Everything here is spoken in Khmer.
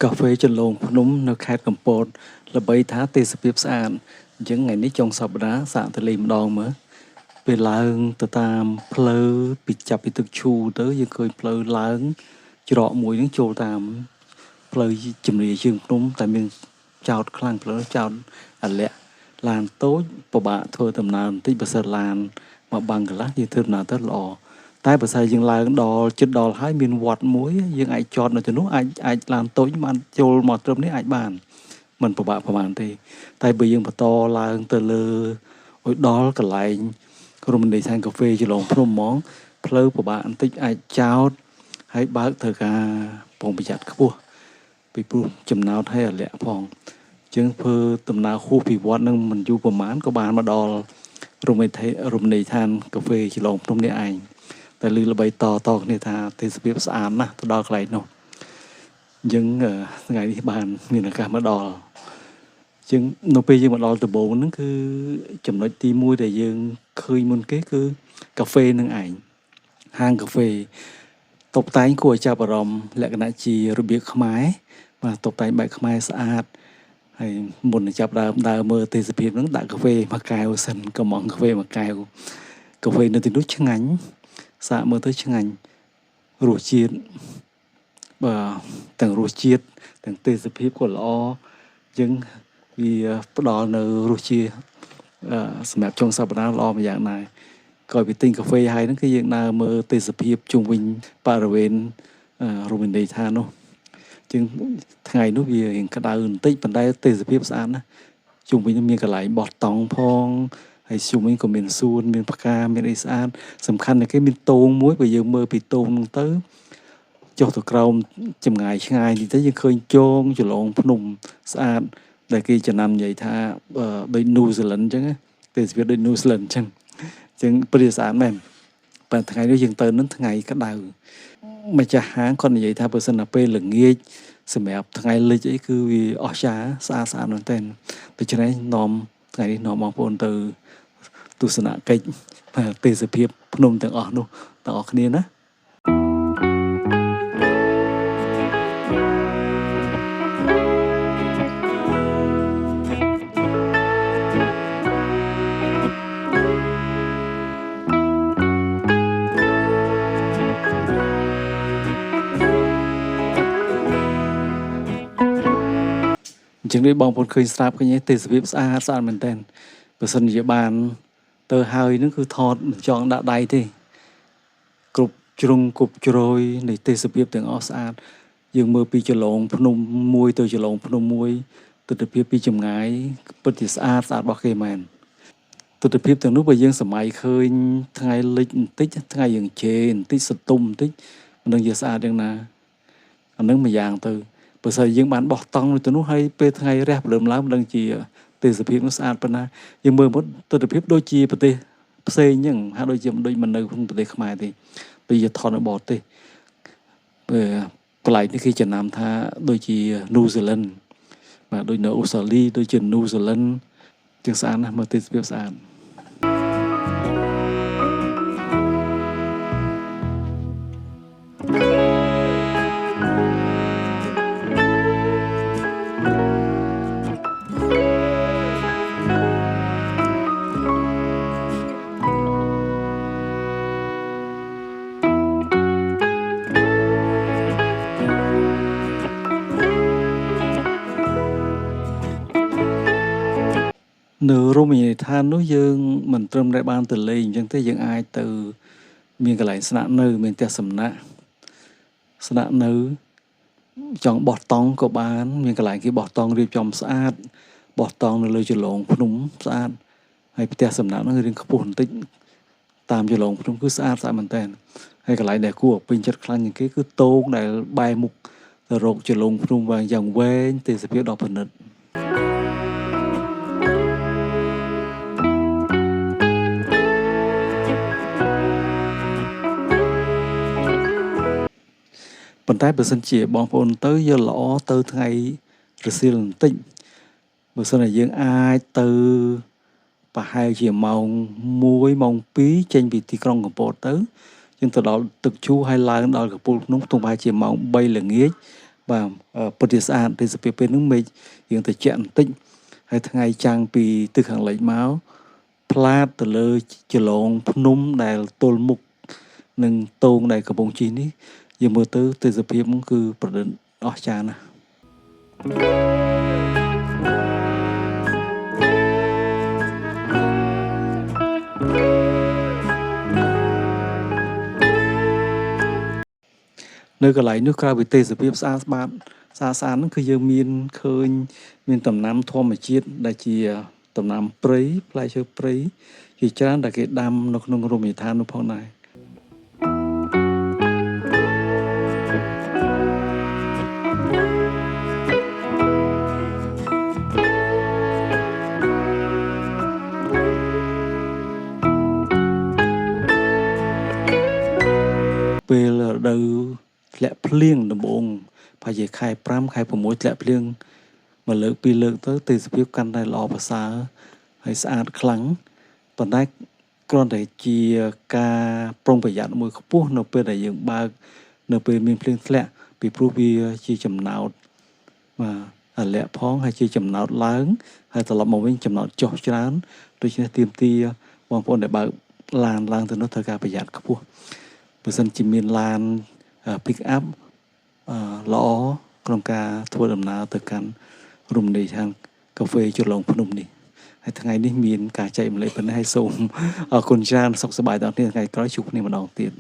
កាហ្វេចន្លងភ្នំនៅខេត្តកំពតល្បីថាទេសភាពស្អាតអញ្ចឹងថ្ងៃនេះចុងសប្តាហ៍សាកទៅលេងម្ដងមើលពេលឡើងទៅតាមផ្លូវពីចាប់ពីទឹកឈូទៅយើងឃើញផ្លូវឡើងច្រកមួយហ្នឹងចូលតាមផ្លូវជំរាលជើងភ្នំតែមានចោតខ្លាំងផ្លូវចោតអាលាក់ឡានតូចពិបាកធ្វើដំណើរបន្តិចបើសិនឡានមកបាំងកន្លះយើងធ្វើដំណើរទៅល្អតែបើសិនយើងឡើងដល់ជិតដល់ហើយមានវត្តមួយយើងអាចចតនៅទីនោះអាចឡានតូចបានចូលមកត្រឹមនេះអាចបានមិនពិបាកប្រហែលទេតែបើយើងបន្តឡើងទៅលើឲ្យដល់កន្លែងរមណីយដ្ឋានកាហ្វេចន្លងភ្នំហ្មងផ្លូវពិបាកបន្តិចអាចចោតហើយបើកត្រូវការប្រុងប្រយ័ត្នខ្ពស់ពីព្រោះចំណោទឲ្យអាលាក់ផងជាងធ្វើដំណើរហួសពីវត្តនឹងមិនយូរប្រហែលក៏បានមកដល់រមណីយដ្ឋានកាហ្វេចន្លងភ្នំនេះឯងតែលើល្បីតគ្នាថាទេសភាពស្អាតណាស់ទៅដល់កន្លែងនោះយើងថ្ងៃនេះបានមានឱកាសមកដល់ជាងនៅពេលយើងមកដល់ដំបូងហ្នឹងគឺចំណុចទី1ដែលយើងឃើញមុនគេគឺកាហ្វេនឹងឯងហាងកាហ្វេតុបតែងគួរឲ្យចាប់អារម្មណ៍លក្ខណៈជារបៀបខ្មែរបាទតុបតែងបែបខ្មែរស្អាតហើយមុននឹងចាប់ដើរមើលទេសភាពហ្នឹងដាក់កាហ្វេមួយកែវសិនកំងកាហ្វេមួយកែវកាហ្វេនៅទីនោះឆ្ងាញ់សាកមើលទៅឆ្ងាញ់រសជាតិបាទទាំងរសជាតិទាំងទេសភាពក៏ល្អយើងវាផ្ដល់នៅរសជាតិសម្រាប់ចុងសប្តាហ៍ល្អមួយយ៉ាងដែរក្រោយពីទិញកាហ្វេហើយហ្នឹងគឺយើងដើរមើលទេសភាពជុំវិញបរិវេណរមណីយដ្ឋាននោះជាងថ្ងៃនោះវារៀងក្តៅបន្តិចប៉ុន្តែទេសភាពស្អាតណាស់ជុំវិញមានកន្លែងបោះតង់ផងហើយជុំវិញក៏មានសួនមានផ្កាមានអីស្អាតសំខាន់តែគេមានតោងមួយបើយើងមើលពីតោងហ្នឹងទៅចុះទៅក្រោមចម្ងាយឆ្ងាយនេះទៅយើងឃើញជងចន្លងភ្នំស្អាតដែលគេចំណាំនិយាយថាដូចនូហ្សេឡង់អញ្ចឹងទេសភាពដូចនូហ្សេឡង់អញ្ចឹងព្រៃស្អាតមែនប៉ុន្តែថ្ងៃនេះយើងទៅនឹងថ្ងៃក្តៅម្ចាស់ហាងគាត់និយាយថាបើសិនតែពេលល្ងាចសម្រាប់ថ្ងៃលិចអីគឺវាអស្ចារ្យស្អាតមែនទែនដូច្នេះនាំថ្ងៃនេះនាំបងប្អូនទៅទស្សនកិច្ចទេសភាពភ្នំទាំងអស់នោះទាំងអស់គ្នាណាអញ្ចឹងនេះបងប្អូនឃើញស្រាប់ឃើញទេសភាពស្អាតមែនទែនបើសិនជាបានទៅហើយនឹងគឺថតមិនចង់ដាក់ដៃទេគ្រប់ជ្រុងគ្រប់ជ្រោយនៃទេសភាពទាំងអស់ស្អាតយើងមើលពីចន្លងភ្នំមួយទៅចន្លងភ្នំមួយទិដ្ឋភាពពីចម្ងាយពិតជាស្អាតរបស់គេមែនទិដ្ឋភាពទាំងនោះបើយើងសម័យឃើញថ្ងៃលិចបន្តិចថ្ងៃយើងជេរបន្តិចសតុំបន្តិចមិនដឹងជាស្អាតយ៉ាងណាអានឹងមួយយ៉ាងទៅបើសិនយើងបានបោះតង់ទៅនោះហើយពេលថ្ងៃរះព្រលឹមឡើងមិនដឹងជាទេសភាពនោះស្អាតប៉ុណ្ណាយើងមើលមកទិដ្ឋភាពដូចជាប្រទេសផ្សេងអញ្ចឹងហាក់ដូចជាដូចមិននៅក្នុងប្រទេសខ្មែរទេដូចជាថតនៅបរទេសកន្លែងនេះគេចំណាំថាដូចជានូហ្សេឡង់បាទដូចនៅអូស្ត្រាលីដូចជានូហ្សេឡង់ជាងស្អាតណាស់មើលទេសភាពស្អាតនៅរមណីយដ្ឋាននោះយើងមិនត្រឹមតែបានទៅលេងអញ្ចឹងទេយើងអាចទៅមានកន្លែងស្នាក់នៅមានផ្ទះសំណាក់ស្នាក់នៅចង់បោះតង់ក៏បានមានកន្លែងគេបោះតង់រៀបចំស្អាតបោះតង់នៅលើចន្លងភ្នំស្អាតហើយផ្ទះសំណាក់នោះរៀងខ្ពស់បន្តិចតាមចន្លងភ្នំគឺស្អាតមែនតើហើយកន្លែងដែលគួរពេញចិត្តខ្លាំងជាងគេគឺតោងដែលបែរមុខទៅរកចន្លងភ្នំយ៉ាងវែងទេសភាពដ៏ប្រណិតប៉ុន្តែបើសិនជាបងប្អូនទៅយកល្អទៅថ្ងៃរសៀលបន្តិចបើសិនជាយើងអាចទៅប្រហែលជាម៉ោង1ម៉ោង2ចេញពីទីក្រុងកំពតទៅយើងទៅដល់ទឹកឈូហើយឡើងដល់កំពូលភ្នំខ្ទង់ប្រហែលជាម៉ោង3ល្ងាច បាទពុទ្ធិស្អាតទេសភាពពេលហ្នឹងមេឃយើងទៅជាក់បន្តិចហើយថ្ងៃចាំងពីទិសខាងលិចមកផ្លាតទៅលើចលងភ្នំដែលទល់មុខនឹងតោងដែលកំពុងជិះនេះយើងមើលទៅទេសភាពហ្នឹងគឺប្រឌិតអស្ចារ្យណាស់នៅកន្លែងនោះក្រៅពីទេសភាពស្អាតស្អាតហ្នឹងគឺយើងមានឃើញមានដំណាំធម្មជាតិដែលជាដំណាំព្រៃផ្លែឈើព្រៃជាច្រើនដែលគេដាំនៅក្នុងរមណីយដ្ឋាននោះផងដែរពេលរដូវធ្លាក់ភ្លៀងដំបូងប្រហែលជាខែ5ខែ6ធ្លាក់ភ្លៀងមួយលើកពីរលើកទៅទេសភាពកាន់តែល្អប្រសើរហើយស្អាតខ្លាំងប៉ុន្តែគ្រាន់តែជាការប្រុងប្រយ័ត្នមួយខ្ពស់នៅពេលដែលយើងបើកនៅពេលមានភ្លៀងធ្លាក់ពីព្រោះវាជាចំណោតបាទអាលាក់ផងហើយជាចំណោតឡើងហើយត្រឡប់មកវិញចំណោតចុះច្រើនដូច្នេះទាមទារបងប្អូនដែលបើកឡានឡើងទៅនោះត្រូវការប្រយ័ត្នខ្ពស់បើសិនជាមានឡាន pick up ល្អក្នុងការធ្វើដំណើរទៅកាន់រមណីយដ្ឋានកាហ្វេជ្រលងភ្នំនេះហើយថ្ងៃនេះមានការចែកម្លែកប៉ុណ្ណេះហើយសូមអរគុណច្រើនសុខសប្បាយដល់គ្នាថ្ងៃក្រោយជួបគ្នាម្ដងទៀត